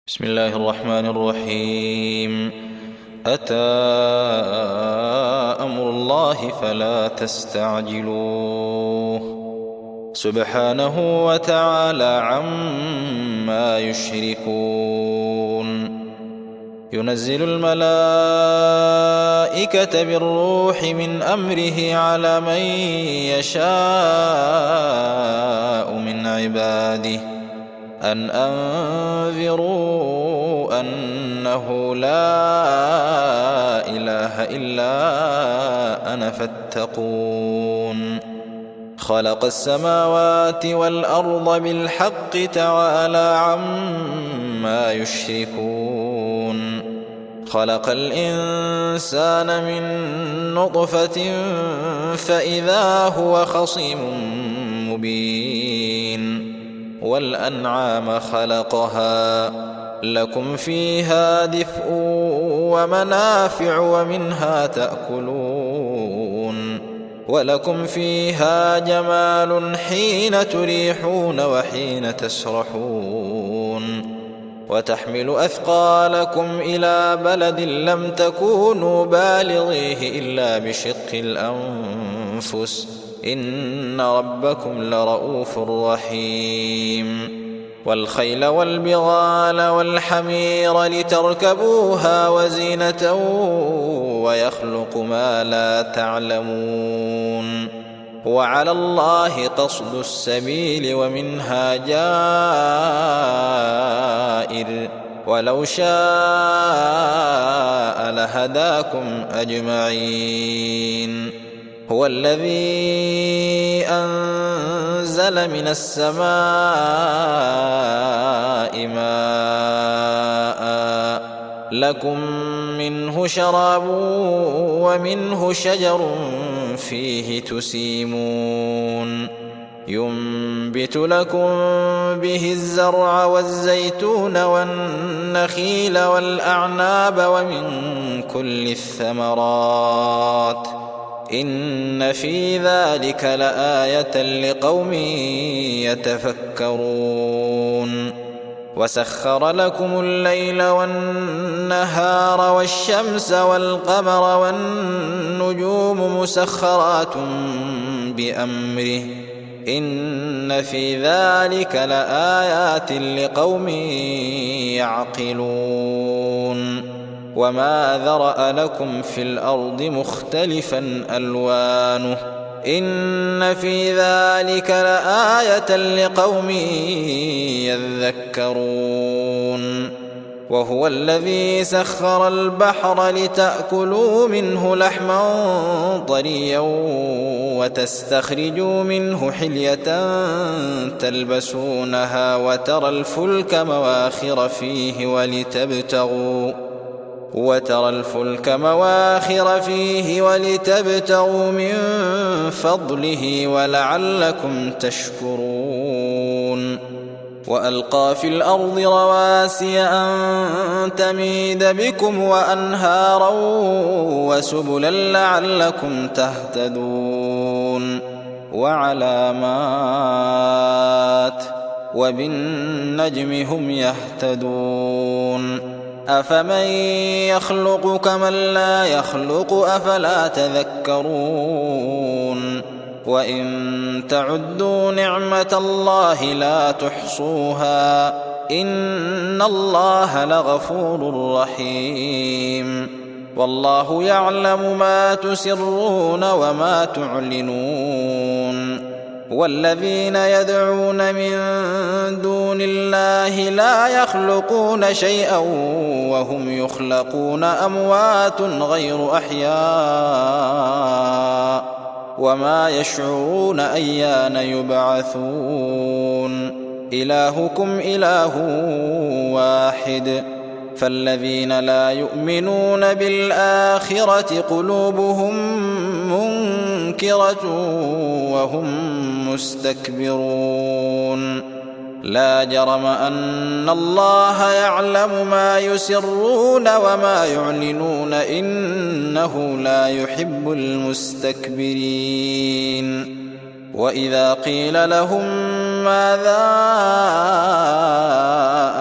بسم الله الرحمن الرحيم. أتى أمر الله فلا تستعجلوه سبحانه وتعالى عما يشركون. ينزل الملائكة بالروح من أمره على من يشاء من عباده أن أنذروا أنه لا إله إلا أنا فاتقون. خلق السماوات والأرض بالحق تعالى عما يشركون. خلق الإنسان من نطفة فإذا هو خصيم مبين. والأنعام خلقها لكم فيها دفء ومنافع ومنها تأكلون ولكم فيها جمال حين تريحون وحين تسرحون. وتحمل أثقالكم إلى بلد لم تكونوا بالغيه إلا بشق الأنفس إن ربكم لرؤوف رحيم. والخيل والبغال والحمير لتركبوها وزينة ويخلق ما لا تعلمون. وعلى الله قصد السبيل ومنها جائر ولو شاء لهداكم أجمعين. هو الذي أنزل من السماء ماء لكم منه شراب ومنه شجر فيه تسيمون. ينبت لكم به الزرع والزيتون والنخيل والأعناب ومن كل الثمرات إن في ذلك لآية لقوم يتفكرون. وسخر لكم الليل والنهار والشمس والقمر والنجوم مسخرات بأمره إن في ذلك لآيات لقوم يعقلون. وما ذرأ لكم في الأرض مختلفا ألوانه إن في ذلك لآية لقوم يذكرون. وهو الذي سخر البحر لتأكلوا منه لحما طريا وتستخرجوا منه حلية تلبسونها وترى الفلك مواخر فيه ولتبتغوا من فضله ولعلكم تشكرون. وألقى في الأرض رواسي أن تميد بكم وأنهارا وسبلا لعلكم تهتدون. وعلامات وبالنجم هم يهتدون. أفمن يخلق كمن لا يخلق أفلا تذكرون. وإن تعدوا نعمة الله لا تحصوها إن الله لغفور رحيم. والله يعلم ما تسرون وما تعلنون. والذين يدعون من دون الله لا يخلقون شيئا وهم يخلقون أموات غير أحياء وما يشعرون أيان يبعثون. إلهكم إله واحد فالذين لا يؤمنون بالآخرة قلوبهم منكرة وهم مستكبرون. لا جرم أن الله يعلم ما يسرون وما يعلنون إنه لا يحب المستكبرين. وإذا قيل لهم ماذا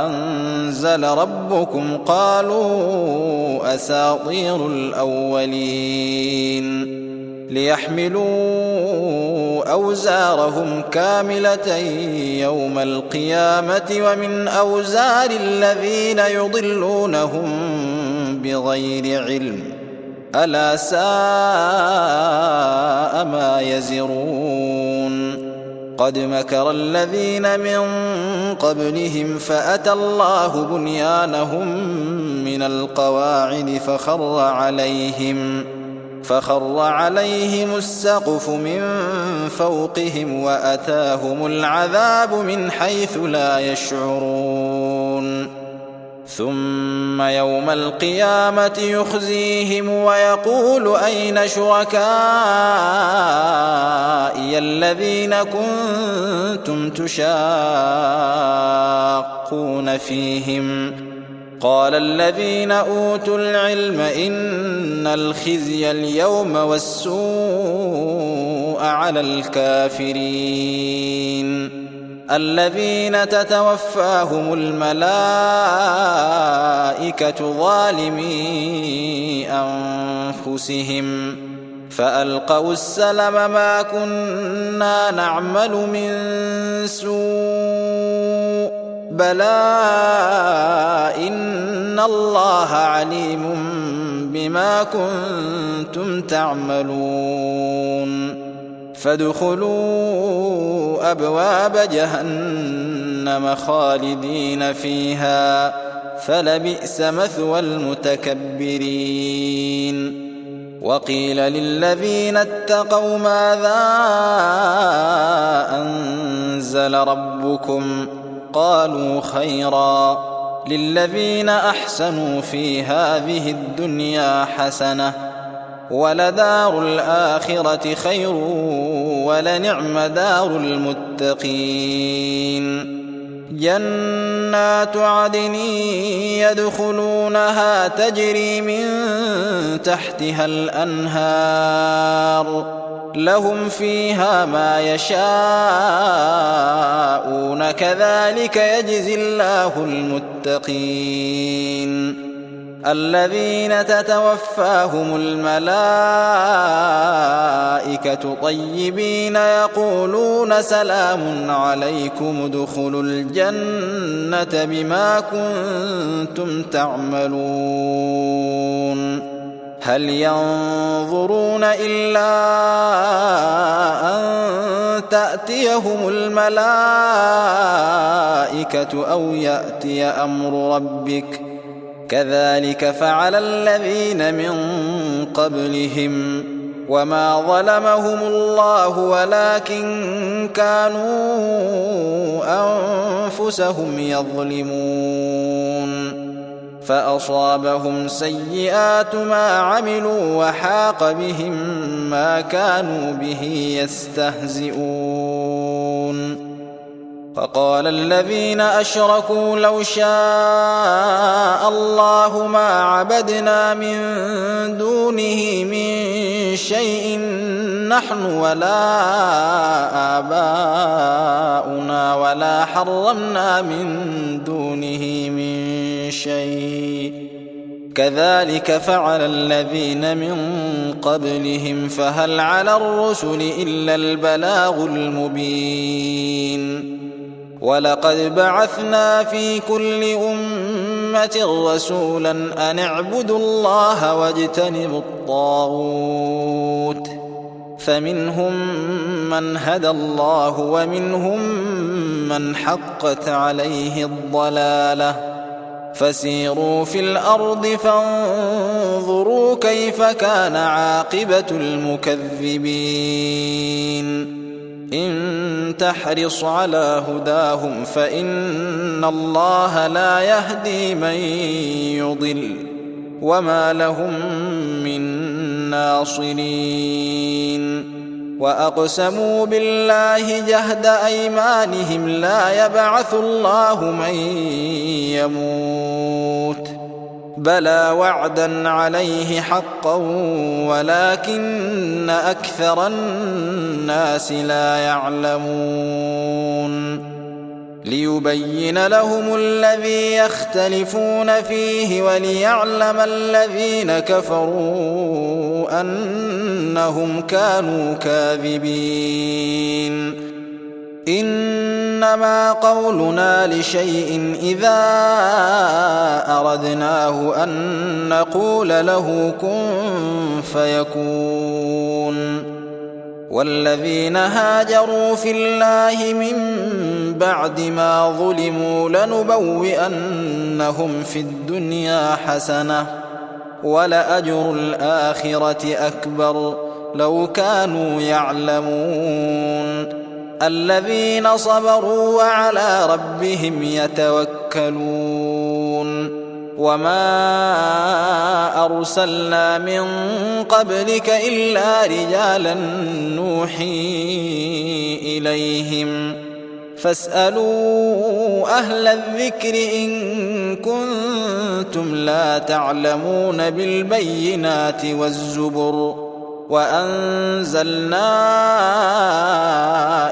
أنزل أنزل ربكم قالوا أساطير الأولين ليحملوا أوزارهم كاملة يوم القيامة ومن أوزار الذين يضلونهم بغير علم ألا ساء ما يزرون قد مكر الذين من قبلهم فأتى الله بنيانهم من القواعد فخر عليهم السقف من فوقهم وأتاهم العذاب من حيث لا يشعرون ثم يوم القيامة يخزيهم ويقول أين شركائي الذين كنتم تشاقون فيهم قال الذين أوتوا العلم إن الخزي اليوم والسوء على الكافرين الذين تتوفاهم الملائكة ظالمي أنفسهم فألقوا السلم ما كنا نعمل من سوء بلى إن الله عليم بما كنتم تعملون فادخلوا أبواب جهنم خالدين فيها فلبئس مثوى المتكبرين وقيل للذين اتقوا ماذا أنزل ربكم قالوا خيرا للذين أحسنوا في هذه الدنيا حسنة ولدار الآخرة خير ولنعم دار المتقين جنات عدن يدخلونها تجري من تحتها الأنهار لهم فيها ما يشاءون كذلك يجزي الله المتقين الذين تتوفاهم الملائكة طيبين يقولون سلام عليكم ادخلوا الجنة بما كنتم تعملون هل ينظرون إلا أن تأتيهم الملائكة أو يأتي أمر ربك كذلك فعل الذين من قبلهم وما ظلمهم الله ولكن كانوا أنفسهم يظلمون فأصابهم سيئات ما عملوا وحاق بهم ما كانوا به يستهزئون فقال الذين أشركوا لو شاء الله ما عبدنا من دونه من شيء نحن ولا آباؤنا ولا حرمنا من دونه من شيء كذلك فعل الذين من قبلهم فهل على الرسل إلا البلاغ المبين ولقد بعثنا في كل أمة رسولا أن اعبدوا الله واجتنبوا الطاغوت فمنهم من هدى الله ومنهم من حقت عليه الضلالة فسيروا في الأرض فانظروا كيف كان عاقبة المكذبين إن تحرص على هداهم فإن الله لا يهدي من يضل وما لهم من ناصرين وأقسموا بالله جهد أيمانهم لا يبعث الله من يموت بلى وعدا عليه حقا ولكن أكثر الناس لا يعلمون ليبين لهم الذي يختلفون فيه وليعلم الذين كفروا أنهم كانوا كاذبين إنما قولنا لشيء إذا أردناه أن نقول له كن فيكون والذين هاجروا في الله من بعد ما ظلموا لنبوئنهم في الدنيا حسنة ولأجر الآخرة أكبر لو كانوا يعلمون الذين صبروا وعلى ربهم يتوكلون وما أرسلنا من قبلك إلا رجالا نوحي إليهم فاسألوا أهل الذكر إن كنتم لا تعلمون بالبينات والزبر وأنزلنا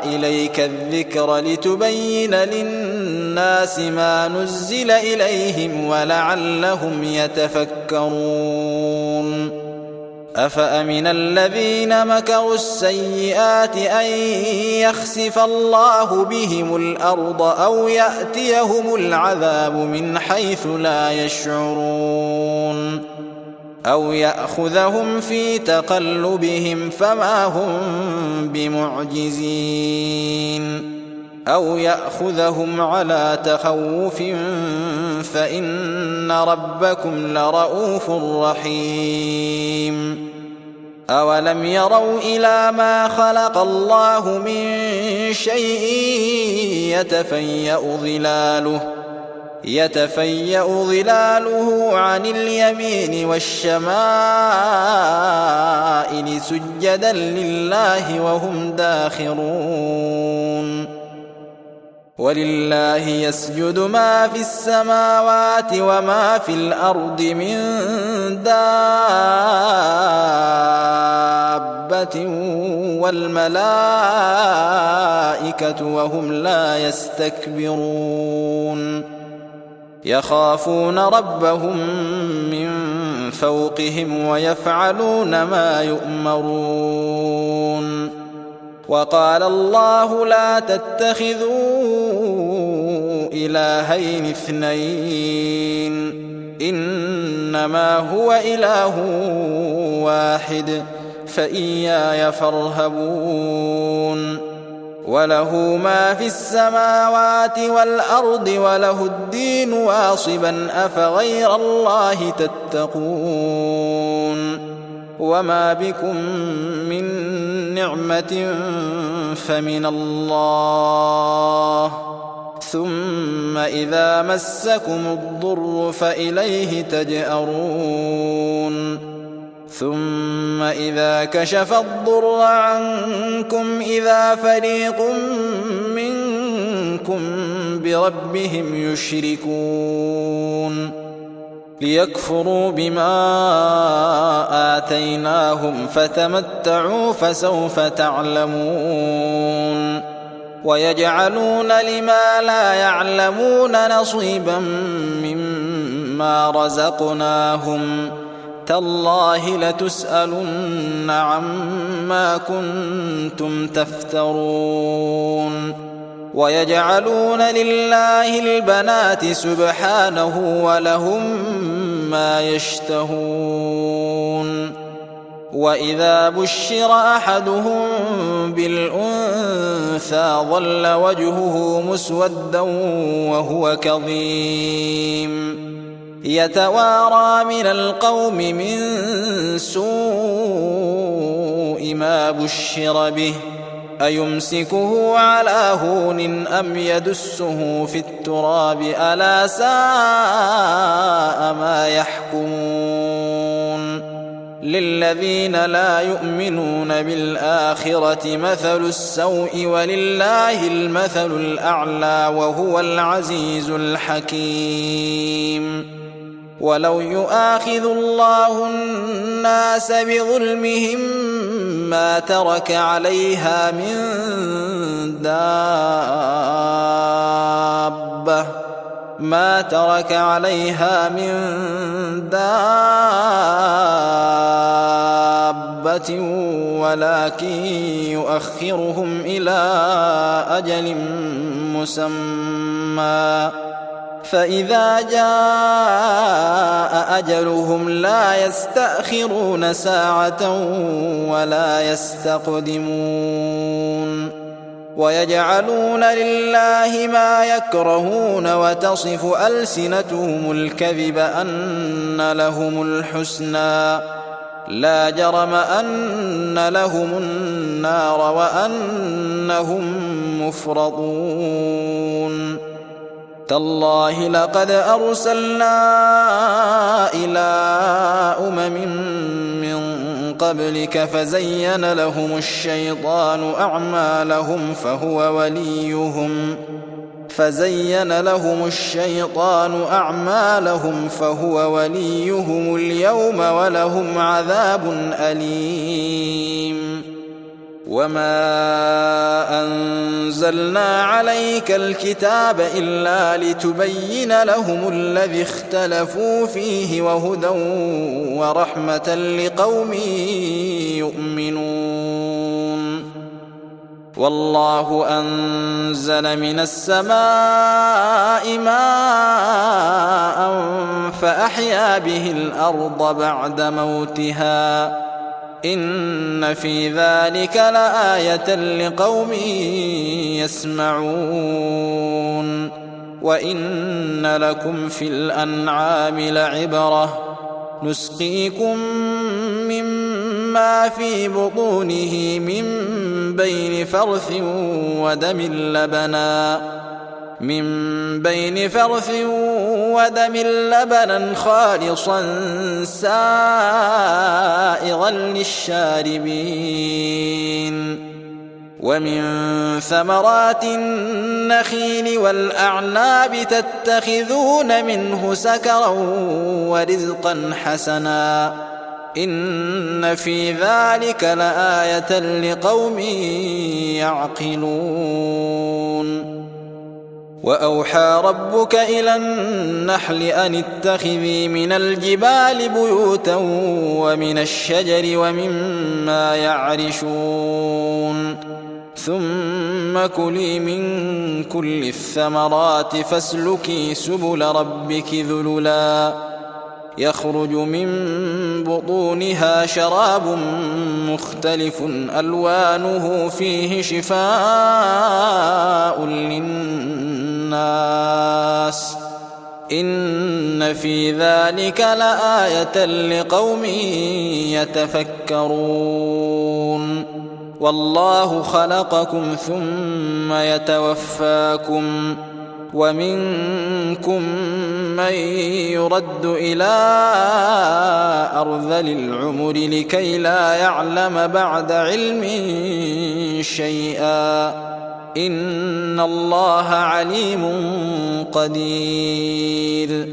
إليك الذكر لتبين للناس ما نزل إليهم ولعلهم يتفكرون أفأمن الذين مكروا السيئات أن يخسف الله بهم الأرض أو يأتيهم العذاب من حيث لا يشعرون أو يأخذهم في تقلبهم فما هم بمعجزين أو يأخذهم على تخوف فإن ربكم لرؤوف رحيم أولم يروا إلى ما خلق الله من شيء يتفيأ ظلاله عن اليمين والشمائل سجدا لله وهم داخرون ولله يسجد ما في السماوات وما في الأرض من دابة والملائكة وهم لا يستكبرون يخافون ربهم من فوقهم ويفعلون ما يؤمرون وقال الله لا تتخذوا إلهين اثنين إنما هو إله واحد فإياي فارهبون وله ما في السماوات والأرض وله الدين واصبا أفغير الله تتقون وما بكم من نعمة فمن الله ثم إذا مسكم الضر فإليه تجأرون ثم إذا كشف الضر عنكم إذا فريق منكم بربهم يشركون ليكفروا بما آتيناهم فتمتعوا فسوف تعلمون ويجعلون لما لا يعلمون نصيبا مما رزقناهم تالله لتسألن عما كنتم تفترون ويجعلون لله البنات سبحانه ولهم ما يشتهون وإذا بشر أحدهم بالأنثى ظل وجهه مسودا وهو كظيم يتوارى من القوم من سوء ما بشر به أيمسكه على هون أم يدسه في التراب ألا ساء ما يحكمون للذين لا يؤمنون بالآخرة مثل السوء ولله المثل الأعلى وهو العزيز الحكيم ولو يؤاخذ الله الناس بظلمهم ما ترك عليها من دابة ما ترك عليها من دابة ولكن يؤخرهم إلى أجل مسمى فإذا جاء أجلهم لا يستأخرون ساعة ولا يستقدمون ويجعلون لله ما يكرهون وتصف ألسنتهم الكذب أن لهم الحسنى لا جرم أن لهم النار وأنهم مفرطون تالله لقد أرسلنا إلى أمم من قبلك فزين لهم الشيطان أعمالهم فهو وليهم اليوم ولهم عذاب أليم وما أنزلنا عليك الكتاب إلا لتبين لهم الذي اختلفوا فيه وهدى ورحمة لقوم يؤمنون والله أنزل من السماء ماء فأحيا به الأرض بعد موتها إن في ذلك لآية لقوم يسمعون وإن لكم في الأنعام لعبرة نسقيكم مما في بطونه من بين فرث ودم لبنا خالصا سائغا للشاربين ومن ثمرات النخيل والأعناب تتخذون منه سكرا ورزقا حسنا إن في ذلك لآية لقوم يعقلون وأوحى ربك إلى النحل أن اتخذي من الجبال بيوتا ومن الشجر ومما يعرشون ثم كلي من كل الثمرات فاسلكي سبل ربك ذللا يخرج من بطونها شراب مختلف ألوانه فيه شفاء للناس إن في ذلك لآية لقوم يتفكرون والله خلقكم ثم يتوفاكم ومنكم من يرد إلى أرذل العمر لكي لا يعلم بعد علم شيئا إن الله عليم قدير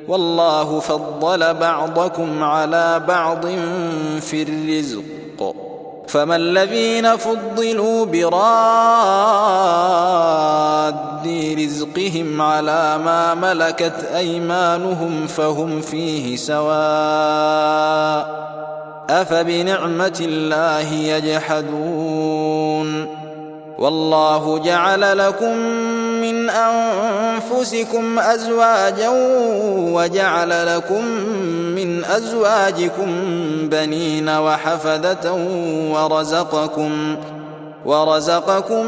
والله فضل بعضكم على بعض في الرزق فما الذين فضلوا براد رزقهم على ما ملكت أيمانهم فهم فيه سواء أفبنعمة الله يجحدون والله جعل لكم من أنفسكم أزواجا وجعل لكم من أزواجكم بنين وحفدة ورزقكم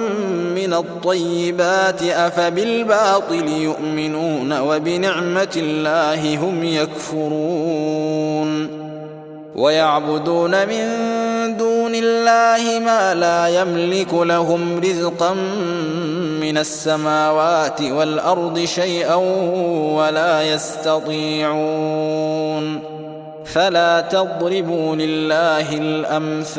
من الطيبات أفبالباطل يؤمنون وبنعمة الله هم يكفرون ويعبدون من دون الله ما لا يملك لهم رزقا من السماوات والأرض شيئا ولا يستطيعون فلا تضربوا لله الأمثال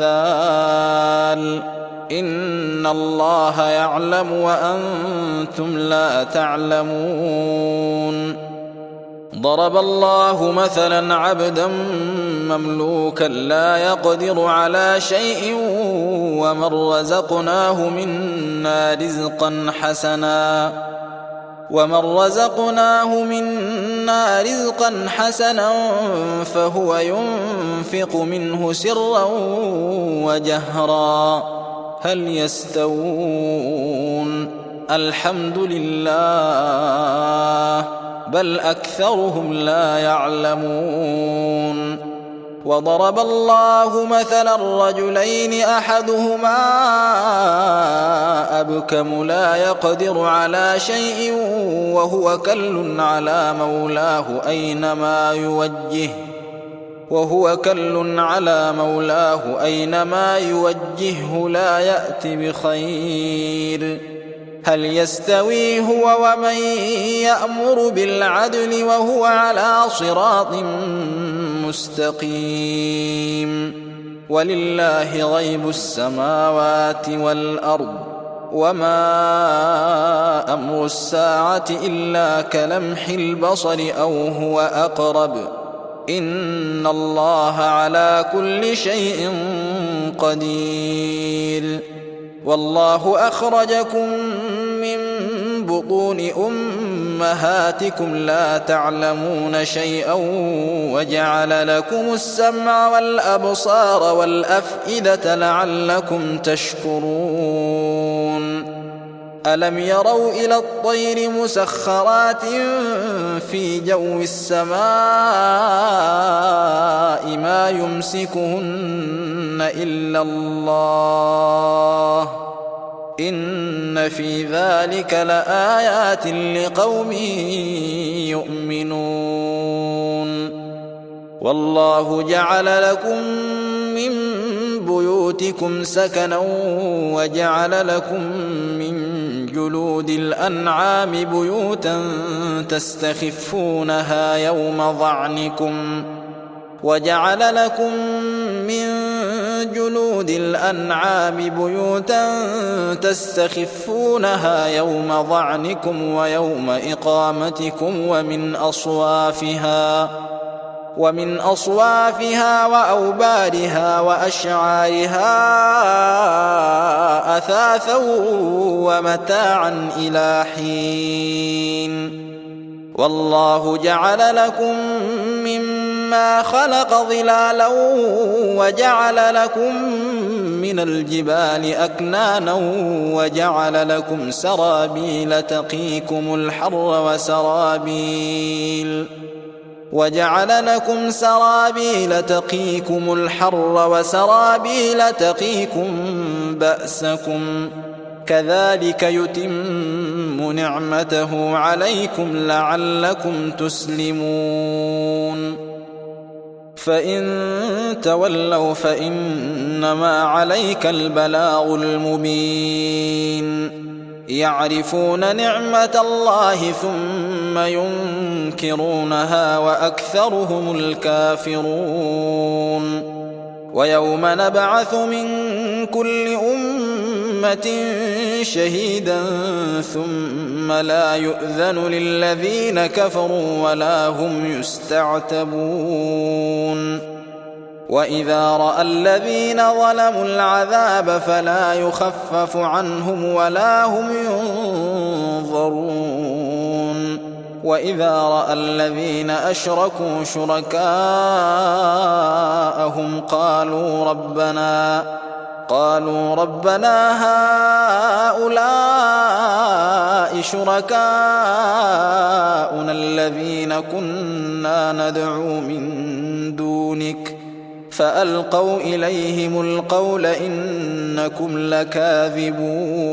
إن الله يعلم وأنتم لا تعلمون ضرب الله مثلا عبدا مملوكا لا يقدر على شيء ومن رزقناه منا رزقا حسنا ومن رزقناه منا رزقا حسنا فهو ينفق منه سرا وجهرا هل يستوون الحمد لله بل أكثرهم لا يعلمون وضرب الله مثلا رجلين أحدهما أبكم لا يقدر على شيء وهو كل على مولاه أينما يوجهه لا يأت بخير هل يستوي هو ومن يأمر بالعدل وهو على صراط مستقيم ولله غيب السماوات والأرض وما أمر الساعة إلا كلمح البصر أو هو أقرب إن الله على كل شيء قدير والله أخرجكم من بطون أمهاتكم لا تعلمون شيئا وجعل لكم السمع والأبصار والأفئدة لعلكم تشكرون ألم يروا إلى الطير مسخرات في جو السماء ما يمسكهن إلا الله إن في ذلك لآيات لقوم يؤمنون والله جعل لكم من بيوتكم سكنا وجعل لكم من جلود الأنعام بيوتا تستخفونها يوم ظعنكم ويوم إقامتكم ومن أصوافها وأوبارها وأشعارها أثاثا ومتاعا إلى حين والله جعل لكم مما خلق ظلالا وجعل لكم من الجبال أكنانا وجعل لكم سرابيل تقيكم الحر وسرابيل تقيكم بأسكم كذلك يتم نعمته عليكم لعلكم تسلمون فإن تولوا فإنما عليك البلاغ المبين يعرفون نعمة الله ثم ينكرونها وأكثرهم الكافرون ويوم نبعث من كل أمة شهيدا ثم لا يؤذن للذين كفروا ولا هم يستعتبون وإذا رأى الذين ظلموا العذاب فلا يخفف عنهم ولا هم ينظرون وإذا رأى الذين أشركوا شركاءهم قالوا ربنا هؤلاء شركاؤنا الذين كنا ندعو من دونك فألقوا إليهم القول إنكم لكاذبون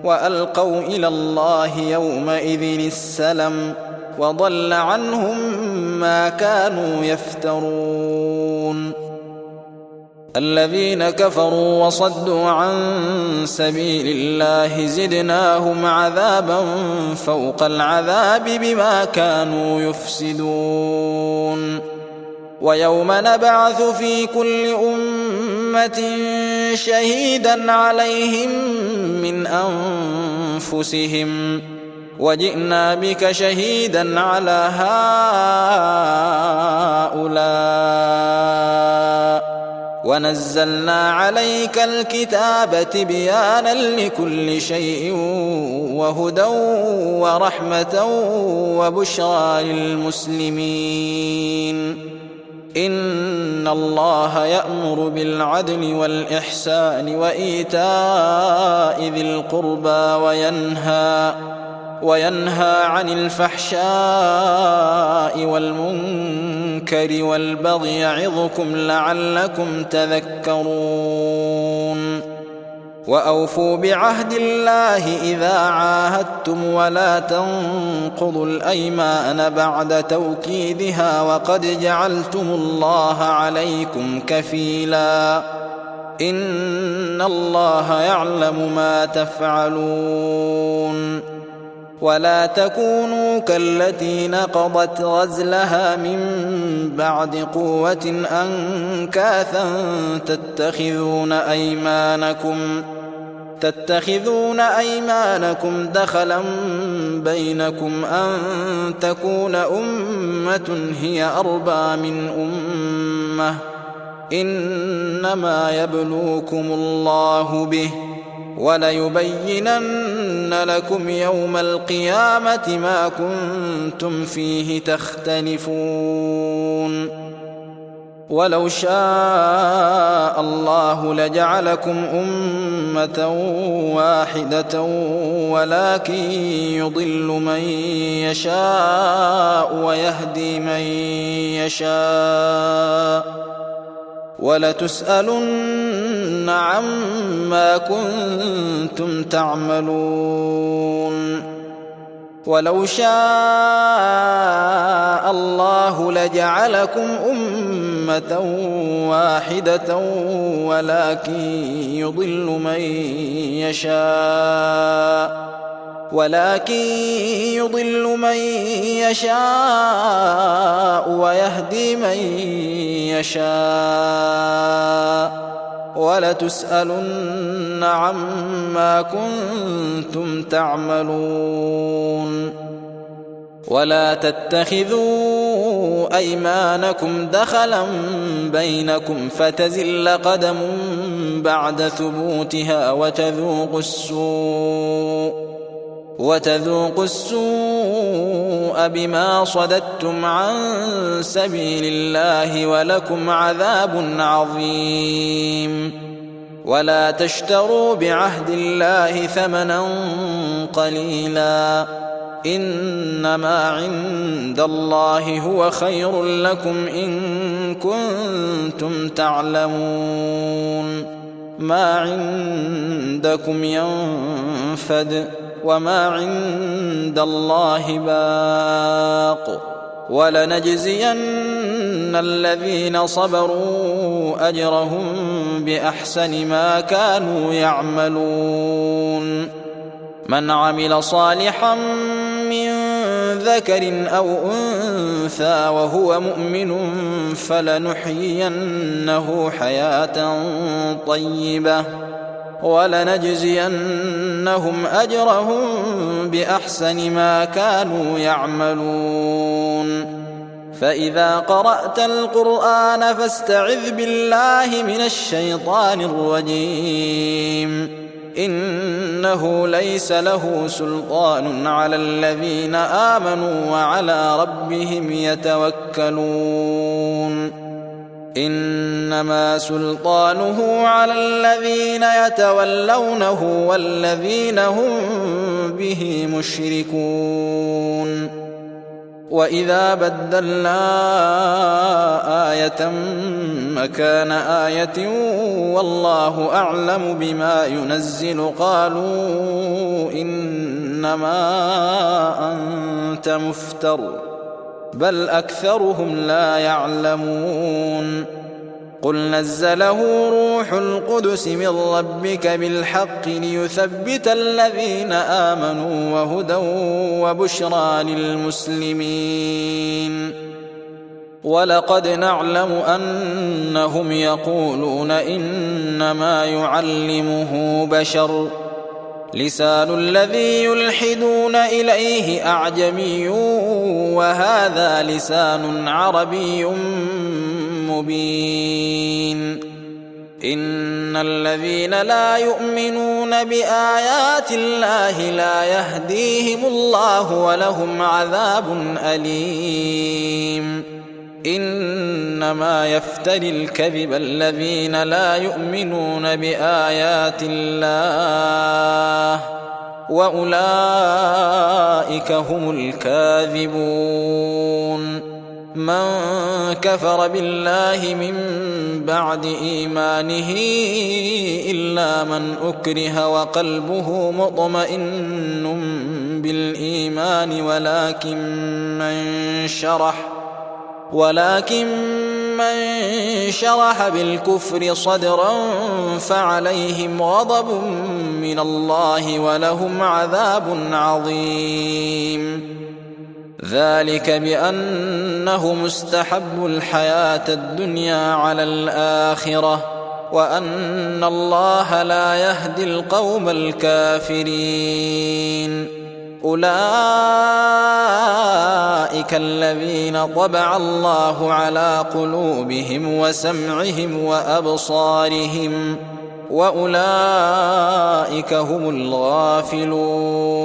وألقوا إلى الله يومئذ السلم وضل عنهم ما كانوا يفترون الذين كفروا وصدوا عن سبيل الله زدناهم عذابا فوق العذاب بما كانوا يفسدون ويوم نبعث في كل أمة شهيدا عليهم من أنفسهم وجئنا بك شهيدا على هؤلاء ونزلنا عليك الكتاب تبيانا لكل شيء وهدى ورحمة وبشرى للمسلمين. إن الله يأمر بالعدل والإحسان وإيتاء ذي القربى وينهى عن الفحشاء والمنكر والبغي يعظكم لعلكم تذكرون. وأوفوا بعهد الله إذا عاهدتم ولا تنقضوا الأيمان بعد توكيدها وقد جعلتم الله عليكم كفيلا إن الله يعلم ما تفعلون. ولا تكونوا كالتي نقضت غزلها من بعد قوة أنكاثا تتخذون أيمانكم دخلا بينكم أن تكون أمة هي أربى من أمة إنما يبلوكم الله به وليبينن لكم يوم القيامة ما كنتم فيه تختلفون. ولو شاء الله لجعلكم أمة واحدة ولكن يضل من يشاء ويهدي من يشاء ولتسألن عما كنتم تعملون. ولو شاء الله لجعلكم أمة واحدة ولكن يضل من يشاء ويهدي من يشاء ولتسألن عما كنتم تعملون. ولا تتخذوا أيمانكم دخلا بينكم فتزل قدم بعد ثبوتها وتذوقوا السوء بما صددتم عن سبيل الله ولكم عذاب عظيم. ولا تشتروا بعهد الله ثمنا قليلا إنما عند الله هو خير لكم إن كنتم تعلمون. ما عندكم ينفد وما عند الله باق ولنجزين الذين صبروا أجرهم بأحسن ما كانوا يعملون. من عمل صالحا من ذكر أو أنثى وهو مؤمن فلنحيينه حياة طيبة ولنجزينهم أجرهم بأحسن ما كانوا يعملون. فإذا قرأت القرآن فاستعذ بالله من الشيطان الرجيم إنه ليس له سلطان على الذين آمنوا وعلى ربهم يتوكلون. إنما سلطانه على الذين يتولونه والذين هم به مشركون. وإذا بدلنا آية مكان آية والله أعلم بما ينزل قالوا إنما أنت مفتر بل أكثرهم لا يعلمون. قل نزله روح القدس من ربك بالحق ليثبت الذين آمنوا وهدى وبشرى للمسلمين. ولقد نعلم أنهم يقولون إنما يعلمه بشر لسان الذي يلحدون إليه أعجمي وهذا لسان عربي مبين. إن الذين لا يؤمنون بآيات الله لا يهديهم الله ولهم عذاب أليم. إنما يفتري الكذب الذين لا يؤمنون بآيات الله وأولئك هم الكاذبون. من كفر بالله من بعد إيمانه إلا من أكره وقلبه مطمئن بالإيمان ولكن من شرح بالكفر صدرا فعليهم غضب من الله ولهم عذاب عظيم. ذلك بأنهم استحبوا الحياة الدنيا على الآخرة وأن الله لا يهدي القوم الكافرين. أولئك الذين طبع الله على قلوبهم وسمعهم وأبصارهم وأولئك هم الغافلون.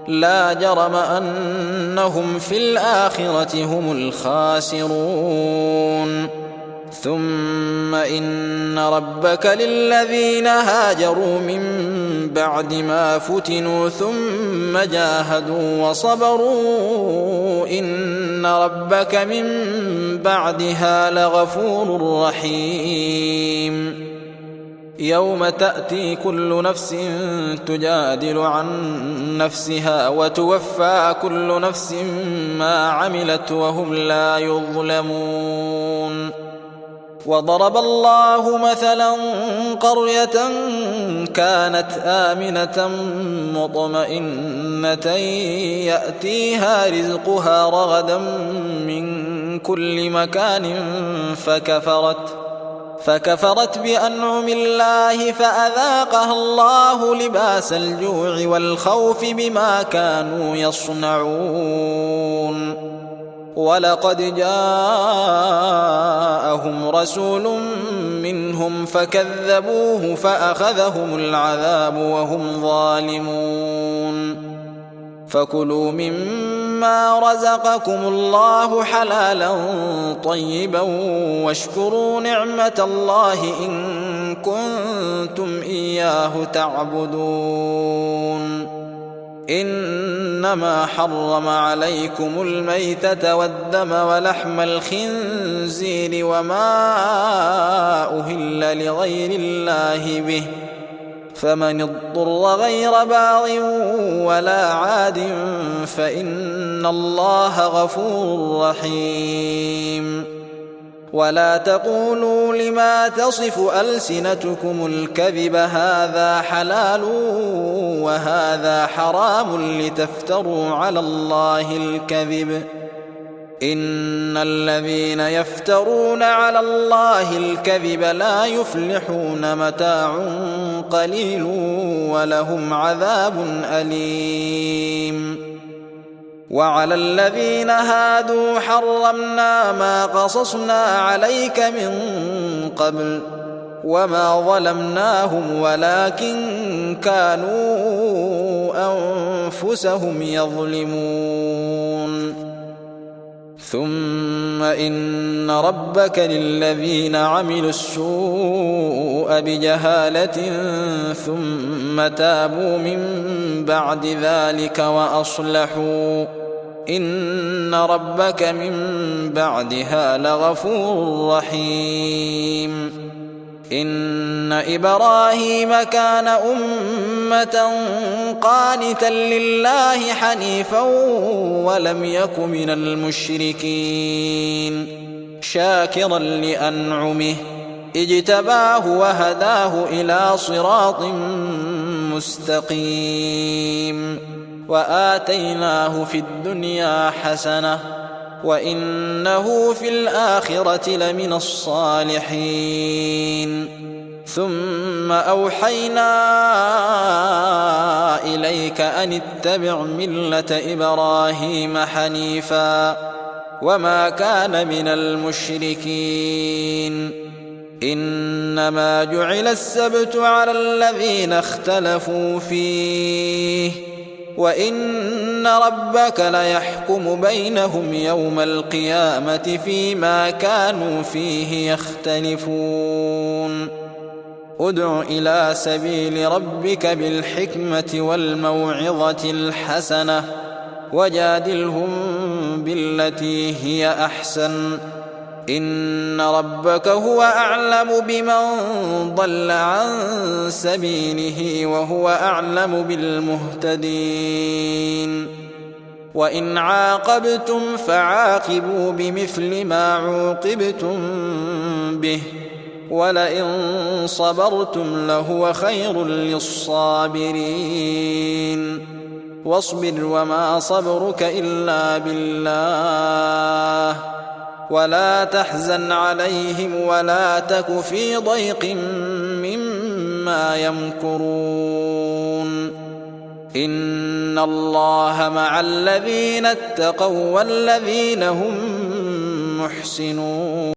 لا جرم أنهم في الآخرة هم الخاسرون. ثم إن ربك للذين هاجروا من بعد ما فتنوا ثم جاهدوا وصبروا إن ربك من بعدها لغفور رحيم. يوم تأتي كل نفس تجادل عن نفسها وتوفى كل نفس ما عملت وهم لا يظلمون. وضرب الله مثلا قرية كانت آمنة مطمئنة يأتيها رزقها رغدا من كل مكان فكفرت بأنعم الله فأذاقها الله لباس الجوع والخوف بما كانوا يصنعون. ولقد جاءهم رسول منهم فكذبوه فأخذهم العذاب وهم ظالمون. فكلوا مما رزقكم الله حلالا طيبا واشكروا نعمة الله إن كنتم إياه تعبدون. إنما حرم عليكم الميتة والدم ولحم الخنزير وما أهل لغير الله به فمن اضطر غير باغ ولا عاد فإن الله غفور رحيم. ولا تقولوا لما تصف ألسنتكم الكذب هذا حلال وهذا حرام لتفتروا على الله الكذب إن الذين يفترون على الله الكذب لا يفلحون. متاع قليل ولهم عذاب أليم. وعلى الذين هادوا حرمنا ما قصصنا عليك من قبل وما ظلمناهم ولكن كانوا أنفسهم يظلمون. ثم إن ربك للذين عملوا السوء بجهالة ثم تابوا من بعد ذلك وأصلحوا إن ربك من بعدها لغفور رحيم. إن إبراهيم كان أمة قانتا لله حنيفا ولم يك من المشركين شاكرا لأنعمه اجتباه وهداه إلى صراط مستقيم. وآتيناه في الدنيا حسنة وإنه في الآخرة لمن الصالحين. ثم أوحينا إليك أن اتبع ملة إبراهيم حنيفا وما كان من المشركين إنما جعل السبت على الذين اختلفوا فيه وإن ربك ليحكم بينهم يوم القيامة فيما كانوا فيه يختلفون ادع إلى سبيل ربك بالحكمة والموعظة الحسنة وجادلهم بالتي هي أحسن إن ربك هو أعلم بمن ضل عن سبيله وهو أعلم بالمهتدين وإن عاقبتم فعاقبوا بمثل ما عوقبتم به ولئن صبرتم لهو خير للصابرين واصبر وما صبرك إلا بالله ولا تحزن عليهم ولا تك في ضيق مما يمكرون إن الله مع الذين اتقوا والذين هم محسنون